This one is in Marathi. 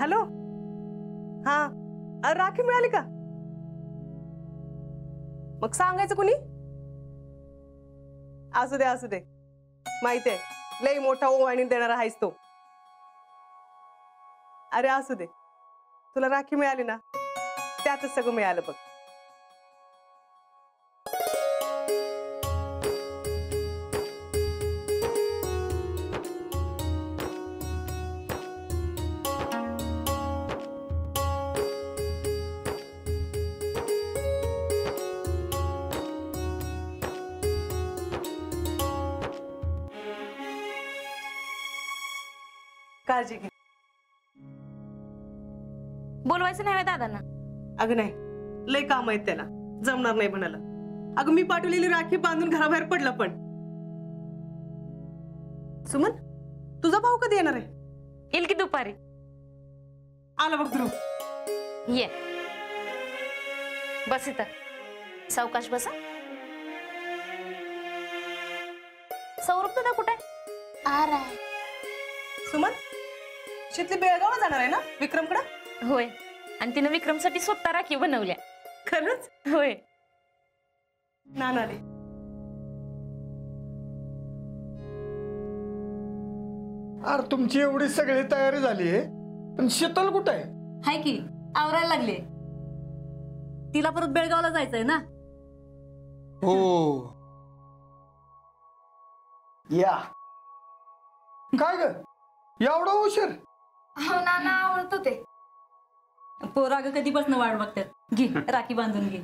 हॅलो, हा राखी मिळाली का? मग सांगायचं कुणी? असू दे असू दे, माहितीये लई मोठा ओवाळणी देणारा आहेस तो. अरे असू दे, तुला राखी मिळाली ना, त्यातच सगळं मिळालं बघ. काळजी घे. बोलवायचं नाही दादांना? अगं नाही, लय काम आहेत त्याला, जमणार नाही म्हणाला. अगं मी पाठवलेली राखी बांधून घराबाहेर पडला. पण सुमन, तुझा भाऊ कधी येणार आहे? येईल की दुपारी. आला बघ ध्रुव. ये बस इथं, सावकाश बसा. सौरभ दादा कुठे? सुमन, शितली बेळगावला जाणार आहे ना विक्रमकडे? होय, आणि तिनं विक्रमसाठी स्वतः राखी बनवल्या. खरंच? होय. नानाले अरे तुमची एवढी सगळी तयारी झाली आहे, पण शीतल कुठे आहे? हाय की, आवरायला लागले. तिला परत बेळगावला जायचंय ना. हो, या काय ग एवढा उशीर? हो नाना, आवडतो ते. पोराग कधीपासून वाट बघतात. घे राखी बांधून घे.